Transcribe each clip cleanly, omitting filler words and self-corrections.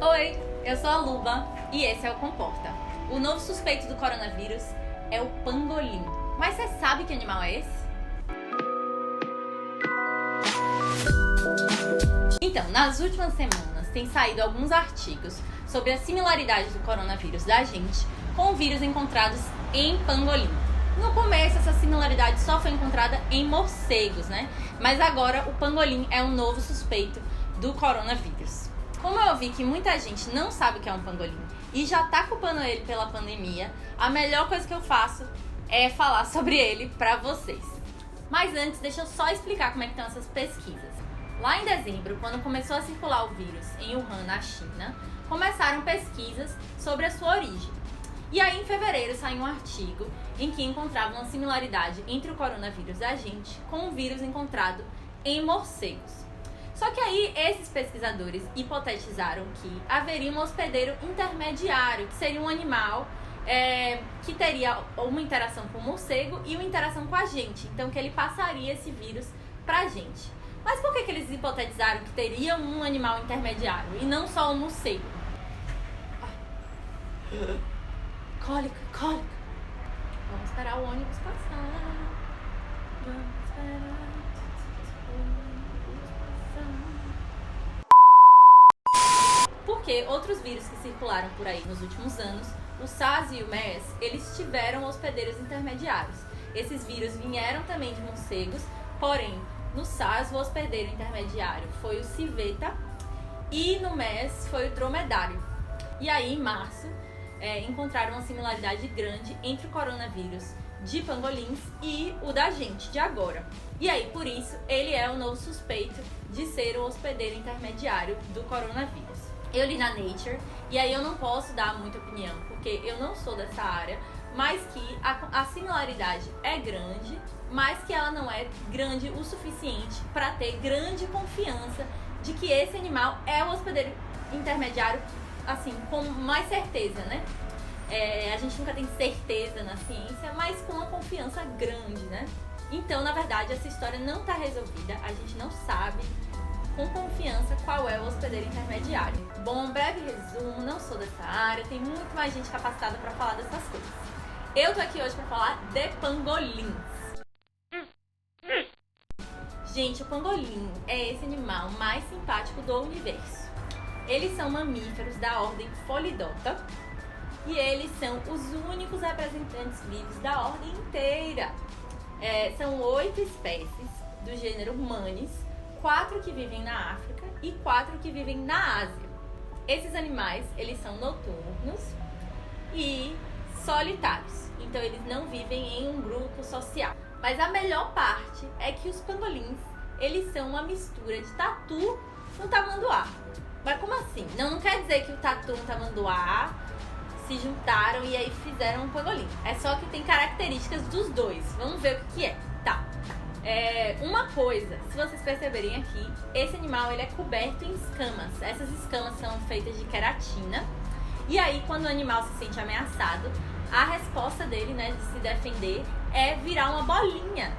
Oi, eu sou a Luba e esse é o Comporta. O novo suspeito do coronavírus é o pangolim. Mas você sabe que animal é esse? Então, nas últimas semanas tem saído alguns artigos sobre a similaridade do coronavírus da gente com vírus encontrados em pangolim. No começo, essa similaridade só foi encontrada em morcegos, né? Mas agora o pangolim é um novo suspeito do coronavírus. Como eu vi que muita gente não sabe o que é um pangolim e já tá culpando ele pela pandemia, a melhor coisa que eu faço é falar sobre ele pra vocês. Mas antes, deixa eu só explicar como é que estão essas pesquisas. Lá em dezembro, quando começou a circular o vírus em Wuhan, na China, começaram pesquisas sobre a sua origem. E aí, em fevereiro, saiu um artigo em que encontrava uma similaridade entre o coronavírus da gente com o vírus encontrado em morcegos. Só que aí, esses pesquisadores hipotetizaram que haveria um hospedeiro intermediário, que seria um animal que teria uma interação com o morcego e uma interação com a gente. Então, que ele passaria esse vírus pra gente. Mas por que eles hipotetizaram que teria um animal intermediário e não só um morcego? Cólica. Vamos esperar o ônibus passar. Vamos esperar o ônibus passar. Porque outros vírus que circularam por aí nos últimos anos, o SARS e o MERS, eles tiveram hospedeiros intermediários. Esses vírus vieram também de morcegos, porém, no SARS o hospedeiro intermediário foi o civeta e no MERS foi o dromedário. E aí, em março, encontraram uma similaridade grande entre o coronavírus de pangolins e o da gente, de agora. E aí, por isso, ele é o novo suspeito de ser o hospedeiro intermediário do coronavírus. Eu li na Nature, e aí eu não posso dar muita opinião, porque eu não sou dessa área, mas que a similaridade é grande, mas que ela não é grande o suficiente para ter grande confiança de que esse animal é o hospedeiro intermediário, assim, com mais certeza, né? A gente nunca tem certeza na ciência, mas com uma confiança grande, né? Então, na verdade, essa história não está resolvida, a gente não sabe com confiança qual é o hospedeiro intermediário. Bom, breve resumo, não sou dessa área, tem muito mais gente capacitada para falar dessas coisas. Eu tô aqui hoje para falar de pangolins. Gente, o pangolim é esse animal mais simpático do universo. Eles são mamíferos da ordem Pholidota e eles são os únicos representantes vivos da ordem inteira. São 8 espécies do gênero Manis, 4 que vivem na África e 4 que vivem na Ásia. Esses animais, eles são noturnos e solitários, então eles não vivem em um grupo social. Mas a melhor parte é que os pangolins, eles são uma mistura de tatu com tamanduá. Mas como assim? Não quer dizer que o tatu e o tamanduá se juntaram e aí fizeram um pangolim. É só que tem características dos dois. Vamos ver o que é. Tá. Uma coisa, se vocês perceberem aqui, esse animal ele é coberto em escamas. Essas escamas são feitas de queratina. E aí, quando o animal se sente ameaçado, a resposta dele, né, de se defender é virar uma bolinha,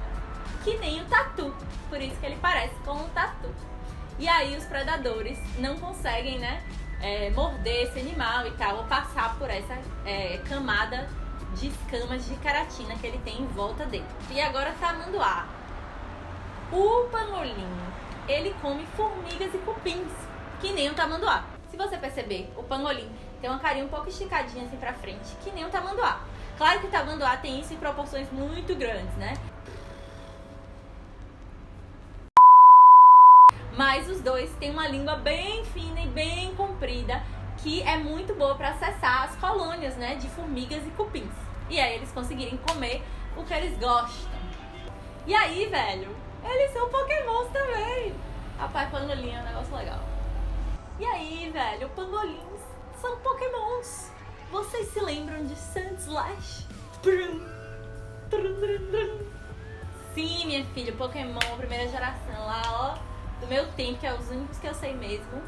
que nem o tatu. Por isso que ele parece com um tatu. E aí os predadores não conseguem, né, morder esse animal e tal, ou passar por essa camada de escamas de queratina que ele tem em volta dele. E agora tamanduá. O pangolim, ele come formigas e cupins, que nem o tamanduá. Se você perceber, o pangolim tem uma carinha um pouco esticadinha assim pra frente, que nem o tamanduá. Claro que o tamanduá tem isso em proporções muito grandes, né? Mas os dois têm uma língua bem fina e bem comprida, que é muito boa para acessar as colônias, né, de formigas e cupins. E aí eles conseguirem comer o que eles gostam. E aí, velho, eles são pokémons também. Rapaz, pangolim é um negócio legal. E aí, velho, pangolins são pokémons. Vocês se lembram de Sandslash? Sim, minha filha, Pokémon, primeira geração lá, ó. Do meu tempo, que é os únicos que eu sei mesmo.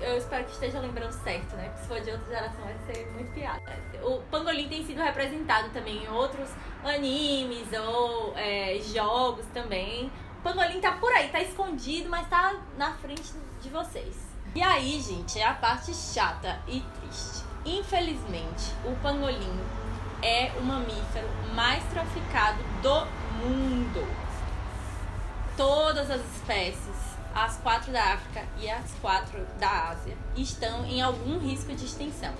Eu espero que esteja lembrando certo, né? Porque se for de outra geração vai ser muito piada. O pangolim tem sido representado também em outros animes ou jogos também. O pangolim tá por aí, tá escondido, mas tá na frente de vocês. E aí, gente, é a parte chata e triste. Infelizmente, o pangolim é o mamífero mais traficado do mundo. Todas as espécies, as 4 da África e as 4 da Ásia, estão em algum risco de extinção.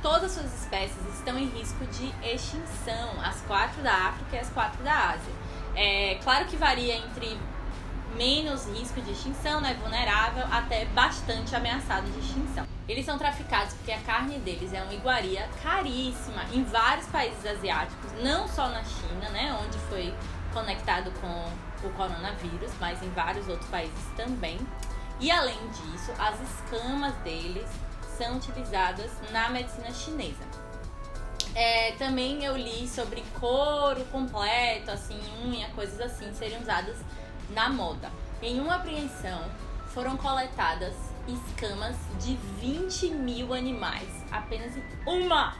Todas as suas espécies estão em risco de extinção, as 4 da África e as 4 da Ásia. É claro que varia entre menos risco de extinção, né, vulnerável, até bastante ameaçado de extinção. Eles são traficados porque a carne deles é uma iguaria caríssima em vários países asiáticos, não só na China, né, onde foi conectado com o coronavírus, mas em vários outros países também. E além disso, as escamas deles são utilizadas na medicina chinesa. Também eu li sobre couro completo, assim, unha, coisas assim, seriam usadas na moda. Em uma apreensão, foram coletadas escamas de 20 mil animais, apenas em uma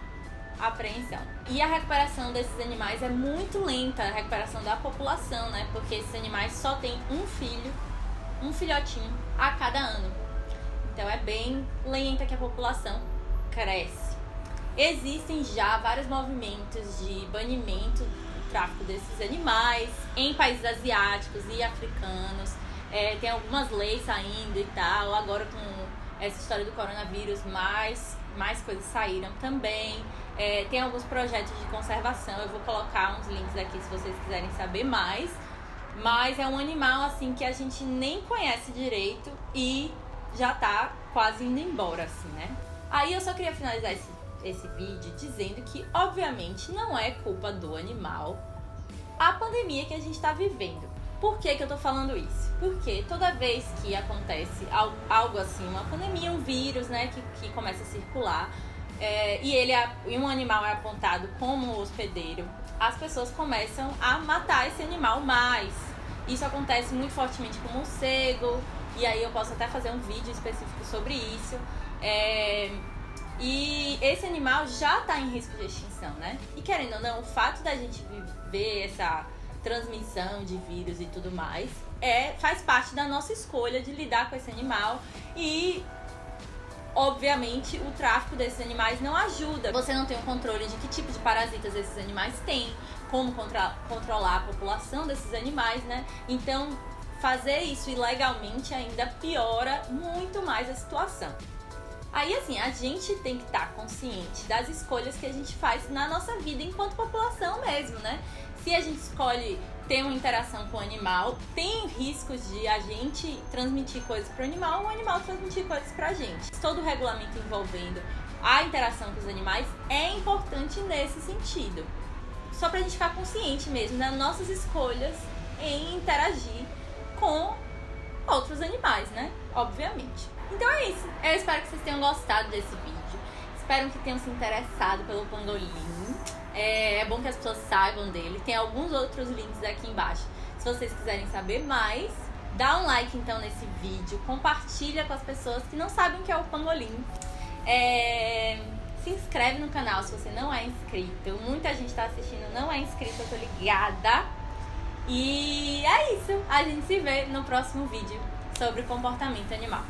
apreensão. E a recuperação desses animais é muito lenta, a recuperação da população, né? Porque esses animais só têm um filhotinho a cada ano. Então é bem lenta que a população cresce. Existem já vários movimentos de banimento do tráfico desses animais em países asiáticos e africanos. Tem algumas leis saindo e tal. Agora com essa história do coronavírus, mais coisas saíram também. Tem alguns projetos de conservação. Eu vou colocar uns links aqui se vocês quiserem saber mais. Mas é um animal assim que a gente nem conhece direito e já tá quase indo embora, assim, né? Aí eu só queria finalizar esse vídeo dizendo que, obviamente, não é culpa do animal a pandemia que a gente tá vivendo. Por que eu tô falando isso? Porque toda vez que acontece algo assim, uma pandemia, um vírus, né, que começa a circular, e um animal é apontado como hospedeiro, as pessoas começam a matar esse animal mais. Isso acontece muito fortemente com o morcego, e aí eu posso até fazer um vídeo específico sobre isso. E esse animal já está em risco de extinção, né? E querendo ou não, o fato da gente viver essa transmissão de vírus e tudo mais faz parte da nossa escolha de lidar com esse animal. E obviamente o tráfico desses animais não ajuda. Você não tem o controle de que tipo de parasitas esses animais têm, como controlar a população desses animais, né? Então fazer isso ilegalmente ainda piora muito mais a situação. Aí, assim, a gente tem que estar consciente das escolhas que a gente faz na nossa vida enquanto população mesmo, né? Se a gente escolhe ter uma interação com o animal, tem riscos de a gente transmitir coisas para o animal transmitir coisas para a gente. Todo o regulamento envolvendo a interação com os animais é importante nesse sentido. Só pra gente ficar consciente mesmo das nossas escolhas em interagir com outros animais, né? Obviamente. Então é isso. Eu espero que vocês tenham gostado desse vídeo. Espero que tenham se interessado pelo pangolim. É bom que as pessoas saibam dele. Tem alguns outros links aqui embaixo. Se vocês quiserem saber mais, dá um like então nesse vídeo. Compartilha com as pessoas que não sabem o que é o pangolim. Se inscreve no canal se você não é inscrito. Muita gente tá assistindo, não é inscrito, eu tô ligada. E é isso. A gente se vê no próximo vídeo sobre comportamento animal.